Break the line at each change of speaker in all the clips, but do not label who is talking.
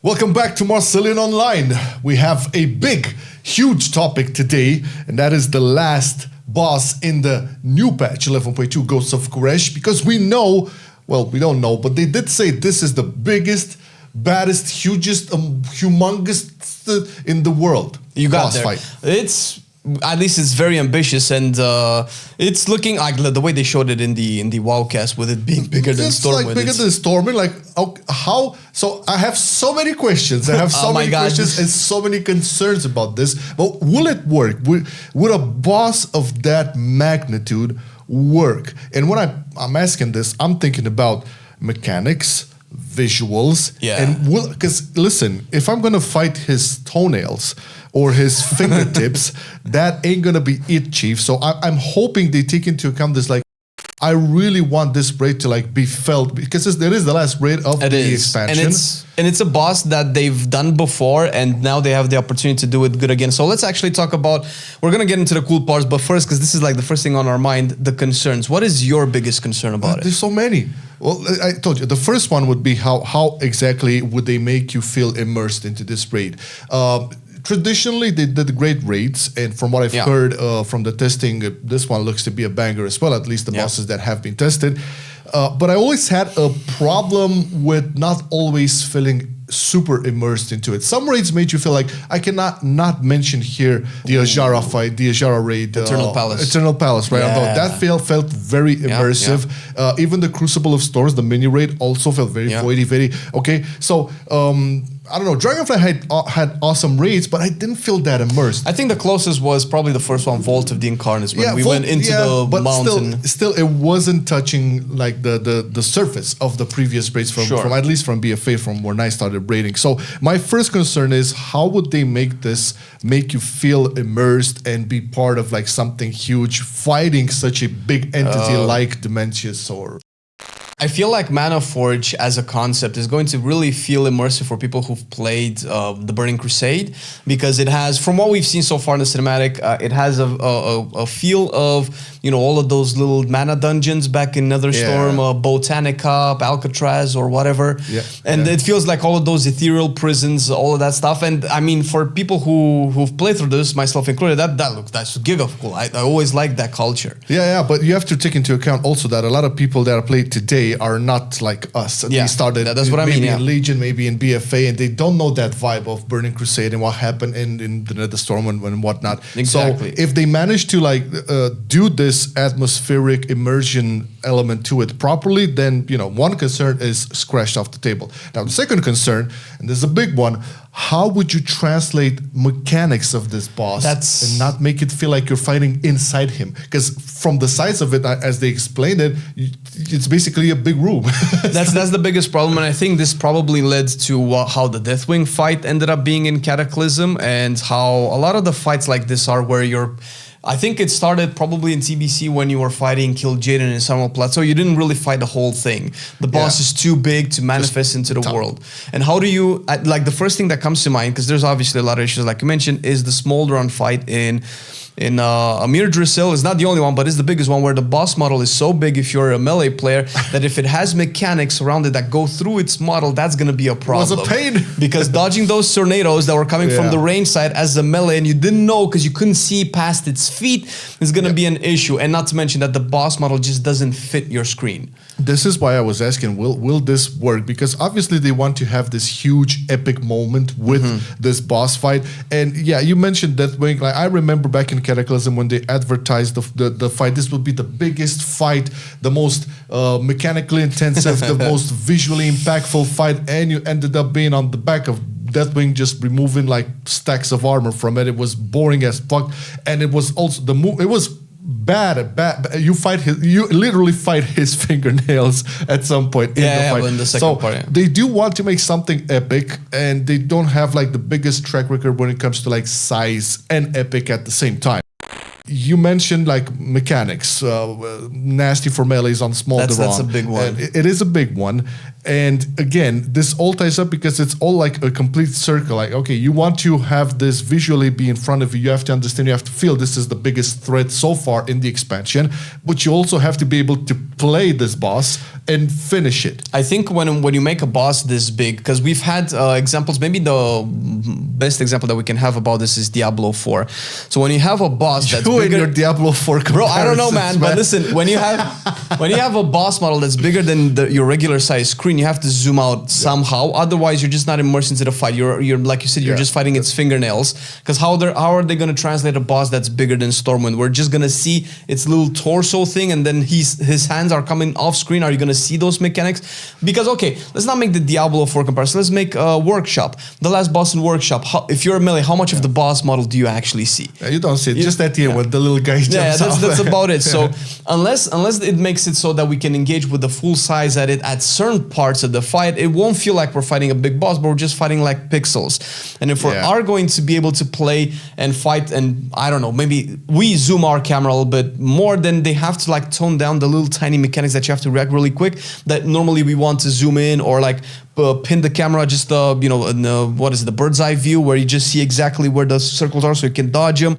Welcome back to Marcelian Online. We have a big, huge topic today, and that is the last boss in the new patch 11.2 Ghosts of Karesh, because we know, well, we don't know, but they did say this is the biggest, baddest, hugest, humongous in the world.
You got
boss
there.
Fight.
At least it's very ambitious, and it's looking like the way they showed it in the Wowcast, with it being bigger than Stormwind.
It's like bigger than Stormwind. Like, how? So I have so many questions. I have so many questions and so many concerns about this. But will it work? Would a boss of that magnitude work? And when I'm asking this, I'm thinking about mechanics, visuals, and because listen, if I'm gonna fight his toenails or his fingertips, that ain't gonna be it, Chief. So I'm hoping they take into account this. Like, I really want this raid to like be felt, because there is the last raid of the expansion,
and it's a boss that they've done before, and now they have the opportunity to do it good again. So let's actually talk about. We're gonna get into the cool parts, but first, because this is like the first thing on our mind, the concerns. What is your biggest concern about it?
There's so many. Well, I told you, the first one would be how exactly would they make you feel immersed into this raid? Traditionally, they did great raids, and from what I've heard from the testing, this one looks to be a banger as well, at least the bosses that have been tested. But I always had a problem with not always feeling super immersed into it. Some raids made you feel like, I cannot not mention here the Ajara fight, the Ajara raid.
Eternal
Palace, right?
Yeah.
That felt very immersive. Even the Crucible of Storms, the mini raid, also felt very voidy, very, okay. So, I don't know, Dragonfly had awesome raids, but I didn't feel that immersed.
I think the closest was probably the first one, Vault of the Incarnates, when we went into the mountain.
Still, it wasn't touching like the surface of the previous raids from at least from BFA, from when I started raiding. So my first concern is, how would they make you feel immersed and be part of like something huge, fighting such a big entity like Demensius or...
I feel like Mana Forge as a concept is going to really feel immersive for people who've played the Burning Crusade, because it has, from what we've seen so far in the cinematic, it has a feel of, you know, all of those little mana dungeons back in Netherstorm, Botanica, Alcatraz, or whatever. It feels like all of those ethereal prisons, all of that stuff. And I mean, for people who've played through this, myself included, that's giga cool. I always like that culture.
But you have to take into account also that a lot of people that are played today are not like us. They started
that's what
maybe in Legion, maybe in BFA, and they don't know that vibe of Burning Crusade and what happened in the Netherstorm and whatnot.
Exactly.
So if they manage to like do this atmospheric immersion element to it properly, then, you know, one concern is scratched off the table. Now the second concern, and this is a big one, how would you translate mechanics of this boss and not make it feel like you're fighting inside him? Because from the size of it, as they explained it, it's basically a big room.
That's the biggest problem, and I think this probably led to how the Deathwing fight ended up being in Cataclysm, and how a lot of the fights like this are where you're... I think it started probably in TBC when you were fighting Kil'jaeden in Samuel Plateau. You didn't really fight the whole thing. The boss is too big to manifest into the world. And how do you... Like, the first thing that comes to mind, because there's obviously a lot of issues, like you mentioned, is the Smolderon fight in Amir Drisil. Is not the only one, but is the biggest one, where the boss model is so big if you're a melee player that if it has mechanics around it that go through its model, that's going to be a problem.
It was a pain.
Because dodging those tornadoes that were coming from the range side as a melee, and you didn't know because you couldn't see past its feet, is going to be an issue. And not to mention that the boss model just doesn't fit your screen.
This is why I was asking, will this work? Because obviously they want to have this huge epic moment with this boss fight. And yeah, you mentioned Deathwing. Like, I remember back in Cataclysm when they advertised the fight, this would be the biggest fight, the most mechanically intensive, the most visually impactful fight, and you ended up being on the back of Deathwing, just removing like stacks of armor from it. It was boring as fuck, and it was also it was bad. You literally fight his fingernails at some point in the fight.
In the second part,
they do want to make something epic, and they don't have like the biggest track record when it comes to like size and epic at the same time. You mentioned like mechanics, nasty for melees on Smolderon.
That's a big one.
It is a big one. And again, this all ties up because it's all like a complete circle. Like, okay, you want to have this visually be in front of you. You have to understand, you have to feel this is the biggest threat so far in the expansion, but you also have to be able to play this boss and finish it.
I think when you make a boss this big, because we've had examples, maybe the best example that we can have about this is Diablo 4. So when you have a boss that's
you
bigger,
and your Diablo 4
bro, I don't know, man. But listen, when you have a boss model that's bigger than your regular size screen, you have to zoom out somehow. Otherwise, you're just not immersed into the fight. You're like you said, you're just fighting its fingernails. Because how are they going to translate a boss that's bigger than Stormwind? We're just going to see its little torso thing, and then his hands are coming off screen. Are you going to see those mechanics? Because okay, let's not make the Diablo 4 comparison. Let's make Workshop. The last boss in Workshop. If you're a melee, how much of the boss model do you actually see?
You don't see it. Just at the end when the little guy jumps off.
That's about it. So unless it makes it so that we can engage with the full size at it at certain parts of the fight, it won't feel like we're fighting a big boss, but we're just fighting like pixels. And if we are going to be able to play and fight, and I don't know, maybe we zoom our camera a little bit more, then they have to like tone down the little tiny mechanics that you have to react really quick that normally we want to zoom in or like pin the camera just what is it, the bird's eye view where you just see exactly where the circles are so you can dodge them.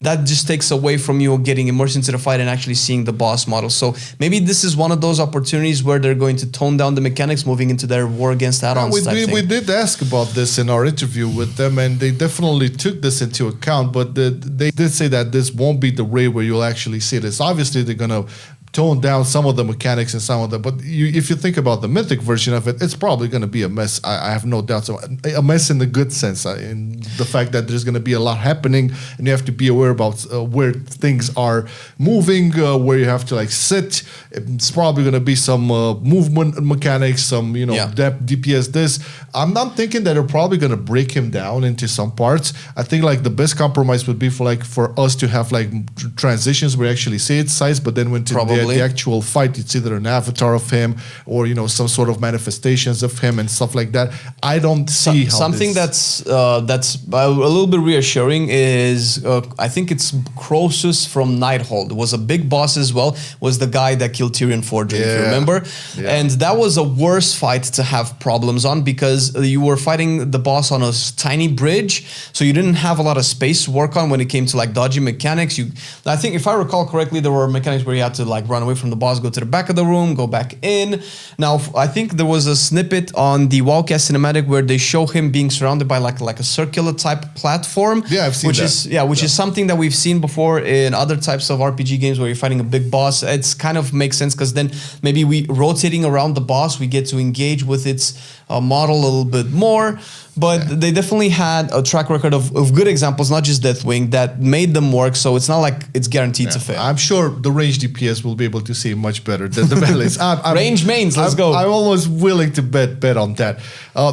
That just takes away from you getting immersed into the fight and actually seeing the boss model. So maybe this is one of those opportunities where they're going to tone down the mechanics, moving into their war against add-ons
we did ask about this in our interview with them, and they definitely took this into account, but they did say that this won't be the way where you'll actually see this. Obviously, they're going to tone down some of the mechanics and some of the, but if you think about the mythic version of it, it's probably going to be a mess. I have no doubt. So a mess in the good sense, in the fact that there's going to be a lot happening, and you have to be aware about where things are moving, where you have to like sit. It's probably going to be some movement mechanics, some depth, DPS. This I'm thinking that they're probably going to break him down into some parts. I think like the best compromise would be for us to have like transitions where you actually see its size, but then when the actual fight, it's either an avatar of him or some sort of manifestations of him and stuff like that. I don't see
something that's a little bit reassuring is I think it's Croesus from Nighthold. It was a big boss as well. Was the guy that killed Tyrion Forger, if you remember, and that was a worse fight to have problems on because you were fighting the boss on a tiny bridge, so you didn't have a lot of space to work on when it came to like dodgy mechanics. I think if I recall correctly, there were mechanics where you had to like run away from the boss, go to the back of the room, go back in. Now, I think there was a snippet on the WoWcast cinematic where they show him being surrounded by like a circular type platform.
Yeah, I've seen that.
Which is something that we've seen before in other types of RPG games where you're fighting a big boss. It's kind of makes sense because then maybe we rotating around the boss, we get to engage with its model a little bit more. But they definitely had a track record of good examples, not just Deathwing, that made them work. So it's not like it's guaranteed to fail.
I'm sure the range DPS will be able to see much better than the melees.
Range mains, let's go.
I'm almost willing to bet on that.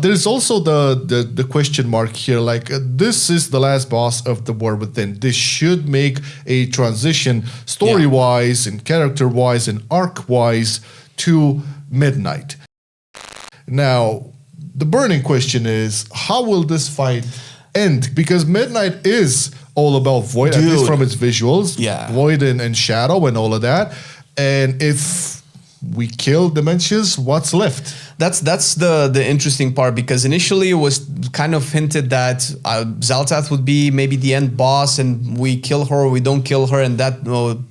There's also the question mark here. Like this is the last boss of the War Within. This should make a transition story-wise and character-wise and arc-wise to Midnight. Now, the burning question is, how will this fight end? Because Midnight is all about Void, at least from its visuals.
Yeah.
Void and Shadow and all of that. And if we kill Demensius, what's left?
That's the interesting part, because initially it was kind of hinted that Xal'atath would be maybe the end boss and we kill her or we don't kill her, and that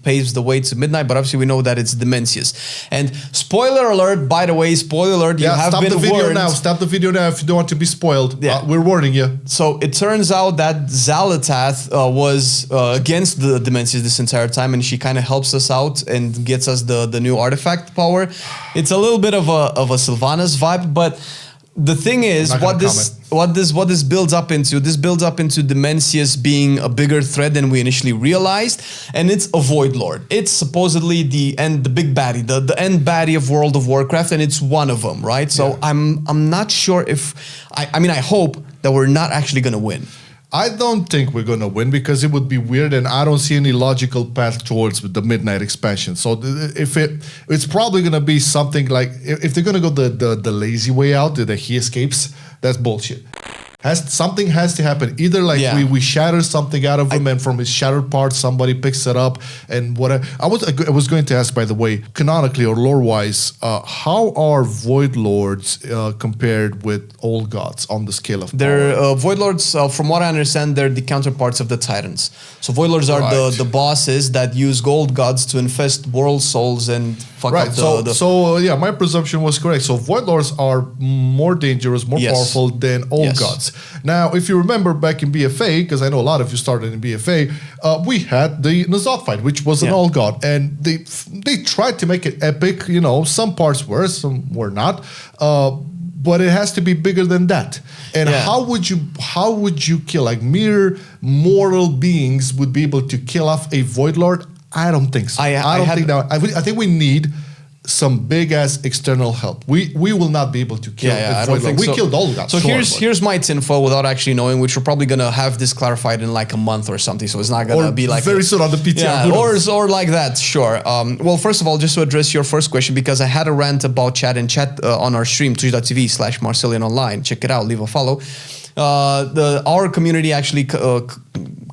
paves the way to Midnight, but obviously we know that it's Demensius. And spoiler alert, by the way, spoiler alert, you have been warned.
Stop the video now if you don't want to be spoiled. We're warning you.
So it turns out that Xal'atath was against the Demensius this entire time, and she kind of helps us out and gets us the new artifact power. It's a little bit of a Sylvanas vibe, but the thing is, what this builds up into, Demensius being a bigger threat than we initially realized, and it's a Void Lord. It's supposedly the big baddie, the end baddie of World of Warcraft, and it's one of them, right? So I'm not sure if I hope that we're not actually gonna win.
I don't think we're going to win because it would be weird, and I don't see any logical path towards the Midnight expansion. So if it's probably going to be something like, if they're going to go the lazy way out, that he escapes, that's bullshit. Something has to happen. Either like we shatter something out of him, and from his shattered parts, somebody picks it up, and whatever. I was going to ask, by the way, canonically or lore wise, how are Void Lords compared with old gods on the scale of power?
They're Void Lords. From what I understand, they're the counterparts of the Titans. So Void Lords are the bosses that use gold gods to infest world souls and fuck up the.
So yeah, my presumption was correct. So Void Lords are more dangerous, more powerful than old gods. Now, if you remember back in BFA, because I know a lot of you started in BFA, we had the N'Zoth fight, which was an old god, and they tried to make it epic. You know, some parts were, some were not. But it has to be bigger than that. And how would you kill, like, mere mortal beings would be able to kill off a Void Lord? I don't think so. I think we need some big ass external help. We will not be able to kill a Void Lord. We killed all gods.
So here's my tinfoil without actually knowing, which we're probably gonna have this clarified in like a month or something. So it's not gonna be like
very soon on the PTR.
Or like that. Sure. Well, first of all, just to address your first question, because I had a rant about chat on our stream, twitch.tv/Marcelian online. Check it out. Leave a follow. Our community actually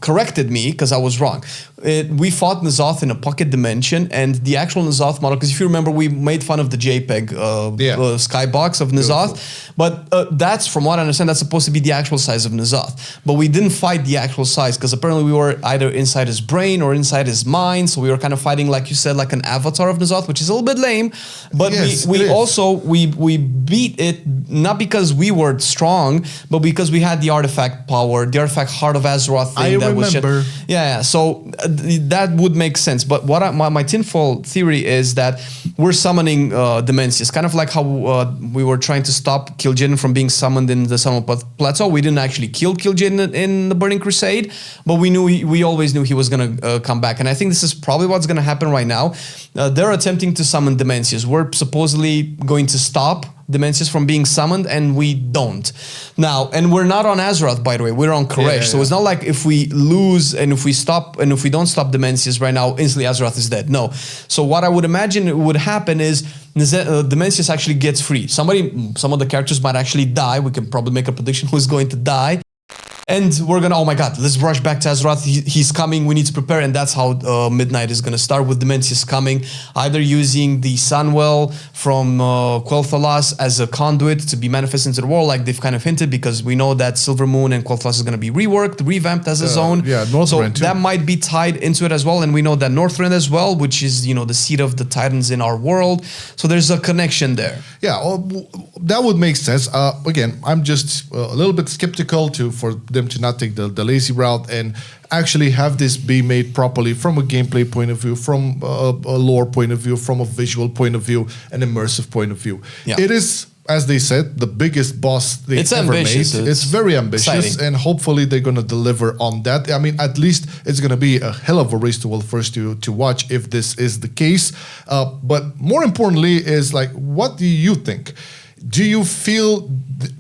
corrected me because I was wrong. We fought N'Zoth in a pocket dimension, and the actual N'Zoth model, because if you remember, we made fun of the JPEG skybox of N'Zoth, but that's, from what I understand, that's supposed to be the actual size of N'Zoth. But we didn't fight the actual size, because apparently we were either inside his brain or inside his mind, so we were kind of fighting, like you said, like an avatar of N'Zoth, which is a little bit lame, but we beat it, not because we were strong, but because we had the artifact power, the artifact Heart of Azeroth thing.
I remember.
So that would make sense. But what my tinfoil theory is that we're summoning Demensius, kind of like how we were trying to stop Kil'jaeden from being summoned in the Summon Plateau. We didn't actually kill Kil'jaeden in the Burning Crusade, but we always knew he was going to come back. And I think this is probably what's going to happen right now. They're attempting to summon Demensius. We're supposedly going to stop Demensius from being summoned, and we don't. Now, and we're not on Azeroth, by the way, we're on Karesh. So it's not like if we lose and if we don't stop Demensius right now, instantly Azeroth is dead. No. So what I would imagine would happen is Demensius actually gets free. Some of the characters might actually die. We can probably make a prediction who's going to die. And we're gonna, oh my god, let's rush back to Azeroth. He's coming, we need to prepare. And that's how Midnight is gonna start, with Demensius coming, either using the Sunwell from Quel'Thalas as a conduit to be manifested into the world, like they've kind of hinted, because we know that Silver Moon and Quel'Thalas is gonna be revamped as his own.
Northrend too.
That might be tied into it as well. And we know that Northrend as well, which is, the seat of the Titans in our world. So there's a connection there.
Yeah, that would make sense. Again, I'm just a little bit skeptical for them to not take the lazy route and actually have this be made properly from a gameplay point of view, from a lore point of view, from a visual point of view, an immersive point of view. Yeah. It is, as they said, the biggest boss they've ever made. It's very ambitious, exciting. And hopefully they're going to deliver on that. I mean, at least it's going to be a hell of a race to world first to watch if this is the case. But more importantly is, like, what do you think? Do you feel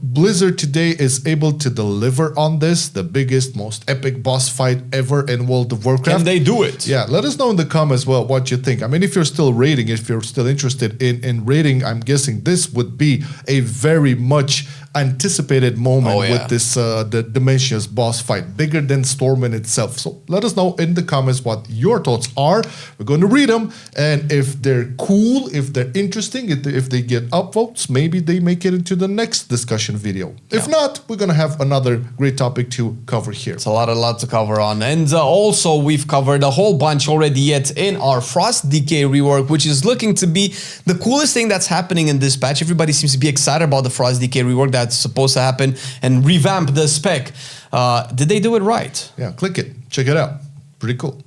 Blizzard today is able to deliver on this, the biggest, most epic boss fight ever in World of Warcraft?
Can they do it?
Yeah, let us know in the comments what you think. I mean, if you're still rating, if you're still interested in rating, I'm guessing this would be a very much anticipated moment with this the Demensius boss fight, bigger than Stormwind itself. So let us know in the comments what your thoughts are. We're going to read them, and if they're cool, if they're interesting, if they get upvotes, maybe they make it into the next discussion video. If not, we're going to have another great topic to cover here.
It's a lot to cover on. And also, we've covered a whole bunch already yet in our Frost Decay rework, which is looking to be the coolest thing that's happening in this patch. Everybody seems to be excited about the Frost Decay rework that's supposed to happen and revamp the spec. Did they do it right?
Yeah, click it. Check it out. Pretty cool.